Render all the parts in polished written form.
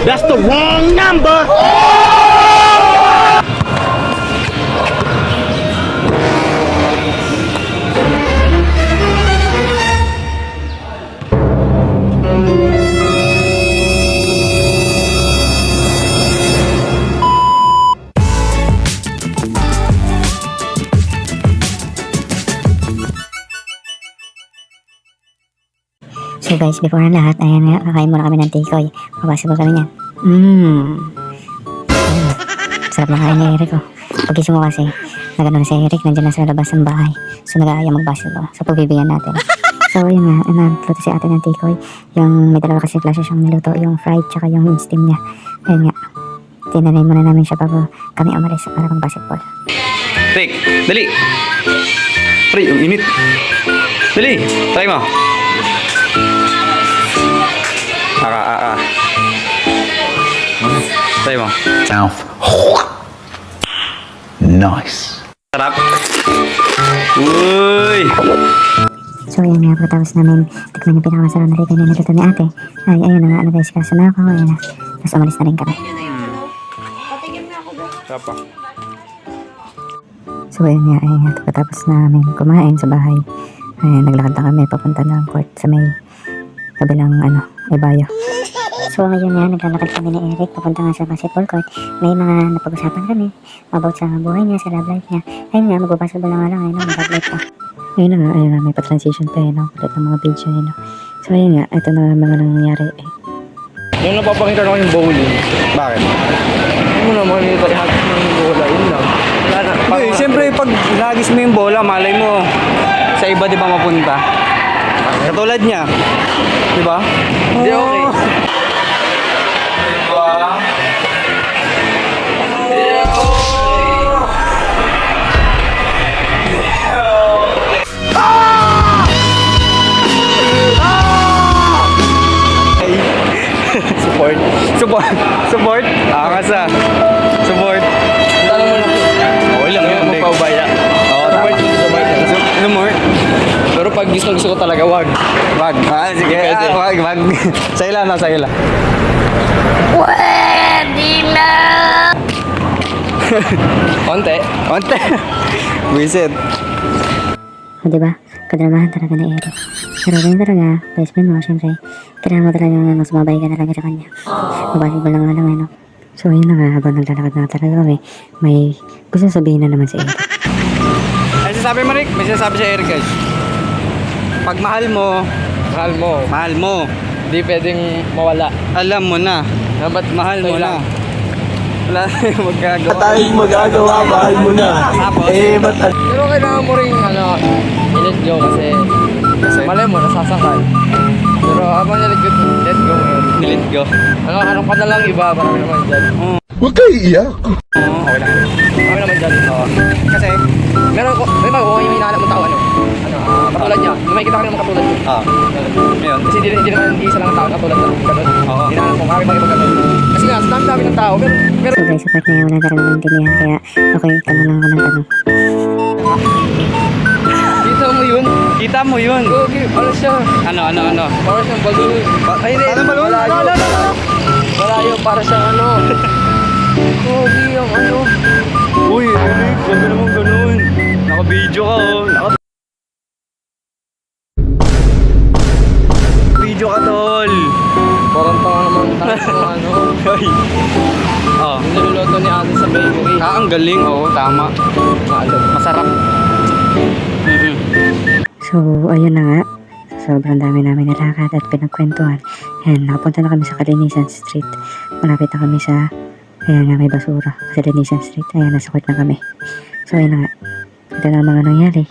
That's the wrong number. So guys, before ang lahat, ayan nga, kakain muna kami ng tikoy. Mabasibol kami niyan. Ayun. Sarap na kain ni Eric, oh. Pagising ko kasi, nagano na si Eric, nandiyan na sa labas ng bahay. So nag-aaya mag-basketball. So pagbibigyan natin. So ayun nga, nagluto si ate ng tikoy. Yung may dalawa kasi klase siyang niluto, yung fried tsaka yung steam niya. Ayun nga, tinanay muna namin siya bago kami umalis para mag-basketball. Rick, dali! Pre, ang init. Dali, try mo. Try mo. Mouth. Nice. Sarap. Uy! So yun nga, pagkatapos namin tikman yung pinakamasarap na tikoy na niluto ni ate. Ay, ayun na nga, guys, kaso na ako, ayun na. Tapos umalis na rin kami. Sarap. So ayun nga, pagkatapos namin kumain sa bahay, ay naglakad na kami papunta ng court sa may kabilang Ibayo. So ngayon nga, naglalakad kami ni Eric papunta nga sa basketball court. May mga napag-usapan kami about sa buhay niya, sa love life niya. Ayun nga, magbabasketball na nga lang, mag-love life pa. Ayun na nga, may pa-transition pa kulit ng mga video So ayun nga, ito na mga nangyayari Yung napapakita na ko yung bowling. Bakit? Hindi mo naman yung hagis mo yung bola, yun lang. Okay, siyempre pag hagis mo yung bola, malay mo sa iba di ba mapunta? Katulad niya. Di ba? Hindi okay. Support. Angas ah. Support. Tanong mo lang. Okay lang yun. Magpaubaya. Oo, support. Ano more? Pero pag gusto ko talaga, wag. Sige. Wag. Sa'yo lang. Pwede na! Konti. Wisit. O diba? Kadramahan talaga ni Eric. Pero ganyan talaga, best friend mo, syempre. Kailangan mo talaga mas sumabay ka talaga sa kanya. Mabasketball lang nga lang, So ayun na nga, habang naglalakad na talaga kami, may gusto sabihin na naman si Eric. Ay, sinasabi mo, Rick? May sinasabi si Eric, guys. Pag mahal mo, Hindi pwedeng mawala. alam mo na. Dapat mahal mo na. Wala na yung magagawa. Tayong magagawa, mahal mo na. Tapos, Pero kailangan mo rin i-let go kasi malay mo, nasasakal. Pero habang let go mo yun. nilit go. Anong ka na lang iba, marami naman dyan. Huwag kayo iyak. Oo, okay lang. Marami naman dyan. Kasi, May magawa yung hinahanap mong tao, katulad niya. May kita ka naman katulad niya. ngayon. Kasi hindi naman isa lang ang tao katulad ng ganun. Oo. Hinahanap mo, kami magkakatulad. Kasi nga, sa dami ng tao, pero So guys, sa part na yan, wala talaga maintindihan. Kaya, okay, tanong lang ako ng tanong. kita mo yun. Okay, ano siya? Ano? Para siyang balon. Ay, hindi. Parang balon? Malayo, para siyang Pogi yung Uy, Eric, sabi naman ganun. Naka-video ka, Video ka, tol. Parang tanga naman tayo sa Ay. Oh. niluluto ni ate sa bakery. Ang galing, tama. Masarap. So, ayun na nga. Sobrang dami namin nilakad at pinagkwentuhan. And nakapunta na kami sa Kalinisan Street. Malapit na kami sa, ayan nga, may basura. Kalinisan Street. Ayan, nasa court na kami. So, ayun na nga. Ito na ang mga nangyari.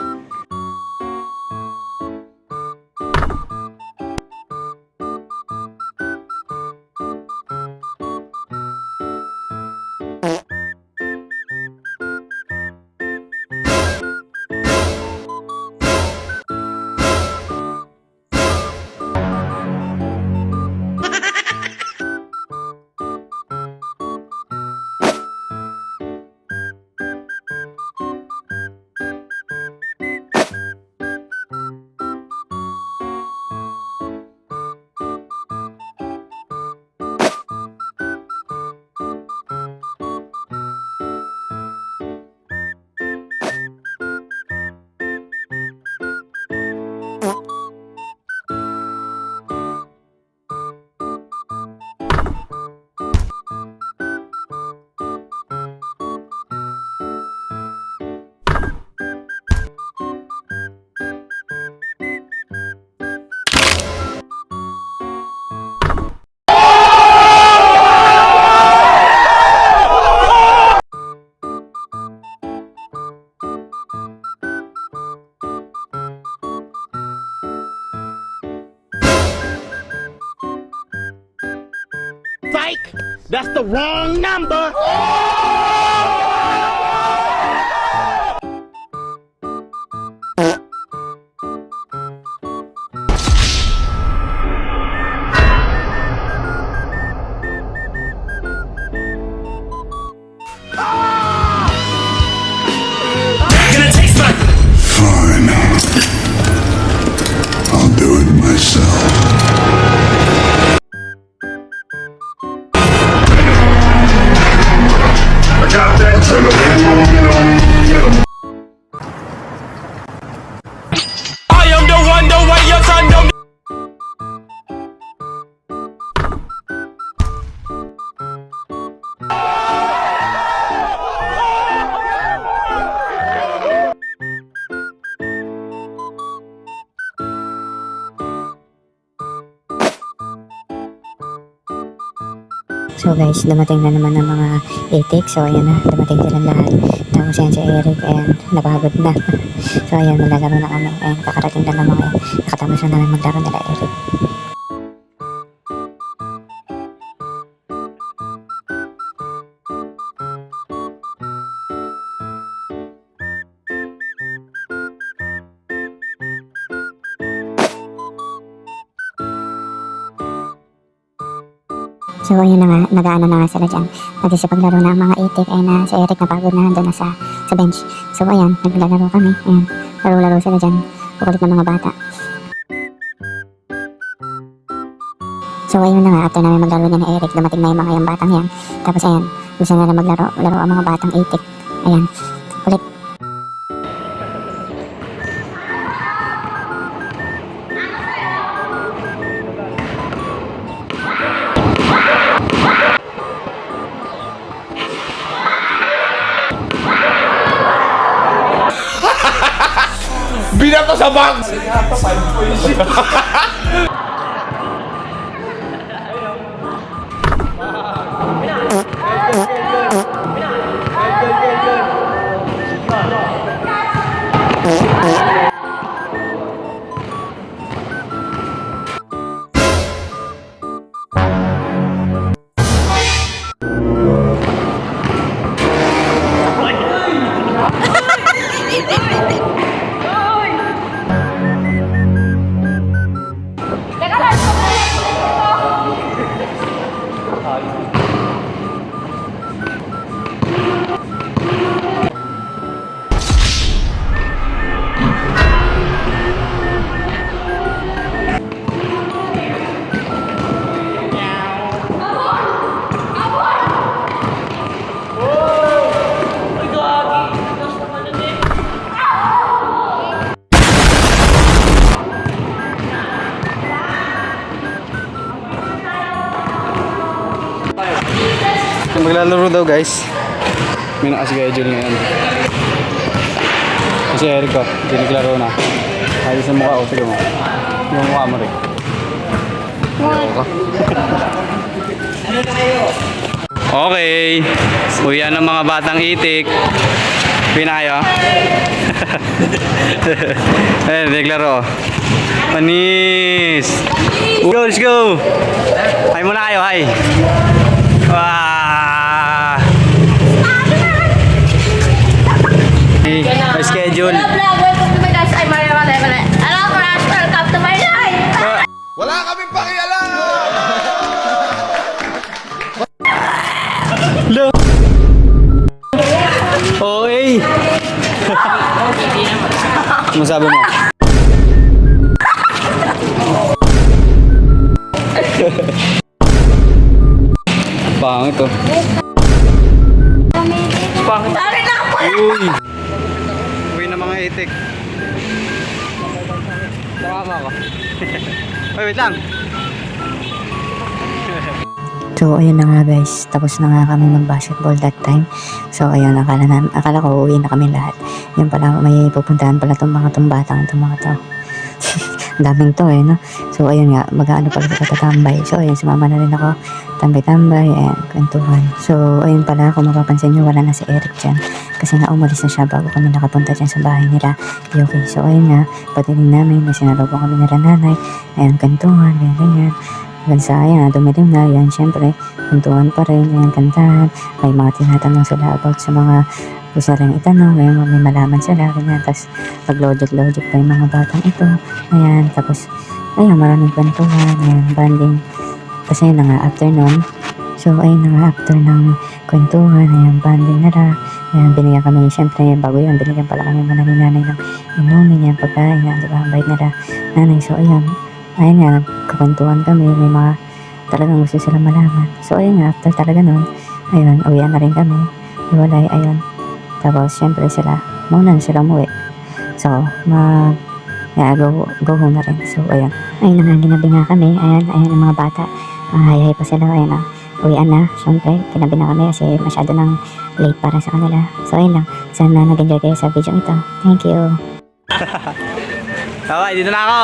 Psych! That's the wrong number! Fine. I'll do it myself. I got that I am the one, the way your son don't. So guys, dumating na naman ng mga itik. So ayan na, dumating silang lahat. Tapos yan si Eric, ayan, napagod na. So ayan, maglalaro na kami. Ayan, kakarating na naman ngayon. Nakatapos na namin maglaro nila Eric. So ayun na nga, nag-aano na nga sila dyan. Nagsipaglaro na ang mga itik. Ayun na, si Eric napagod na, nandun na sa bench. So ayan, naglalaro kami. Ayan, laro-laro sila dyan. Kukulit ng mga bata. So ayun na nga, after namin maglaro niya ni Eric, dumating na yung mga yung batang yan. Tapos ayan, gusto na maglaro ang mga batang itik. Ayan, kulit. Binato sa box! Maglalaro daw guys. May nakaschedule ngayon. Kasi Eric ko, hindi naglaro na. Ayos sa mukha ko, tignan mo. Yung mukha mo rin. What? Okay. Uyan ng mga batang itik. Pinayo. Ayun, naglaro. Panis. Go, let's go. Hi muna kayo, hi. Wow. May schedule. Hello vlog, welcome to my guys. I'm Maria Malay. Hello friends, welcome to my life. Wala kaming pakialam! Look. Okay. Ano sabi mo? Pangit to. Pangit. Uy. Uy na mga itik. Tama ko. Uy, wait lang. So ayun na nga guys, tapos na nga kami mag-basketball that time. So ayun, akala ko uuwi na kami lahat. Yun pala, may pupuntahan pala itong mga batang itong mga to. Daming to no. So ayun nga, mag-ano pala sa tatambay. So ayun, sumama na rin ako. Tambay-tambay, ayan, kwentuhan. So ayun pala, kung mapapansin nyo, wala na si Eric dyan. Kasi nga umalis na siya bago kami nakapunta dyan sa bahay nila. Okay, so ayun nga, patinig namin, may sinalubong kami nila nanay. Ayan, kwentuhan, ganyan. Hanggang sa, ayan, dumilim na, yan, syempre, kuntuhan pa rin, ayan, kantahan, may mga tinatanong sila about sa mga gusto rin itanong, ayan, may malaman sila, ganyan, tapos pag-logic pa yung mga batang ito, ayan, tapos, ayan, maraming kwentuhan, ayan, banding, tapos ayun na nga, after nun, so, ayun na nga, after ng kwentuhan, ayan, banding na ra, ayan, binigyan kami, syempre, bago yun, binigyan pala kami muna ni nanay ng inumin, yan, pagkain, yan, di ba, ang bait nila, nanay, so, ayun nga, nagkakwentuhan kami, may mga talagang gusto silang malaman, so, ayun nga, after talaga nun, ayun, uwian na rin kami, iwalay, ayun, tapos, syempre, muna na sila umuwi, so, go home na rin, so, ayun, ayun na nga, ginabi nga kami, ayan, ang mga bata, hay pa sila, ayun na, uwian na, syempre, kinabi na kami kasi masyado nang late para sa kanila. So, ayun lang. Sana nag-enjoy kayo sa video ito. Thank you. Okay, dito na ako.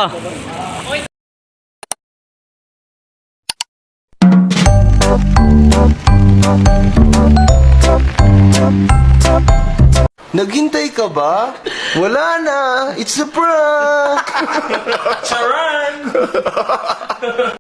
Naghintay ka ba? Wala na! It's a prank! Charan!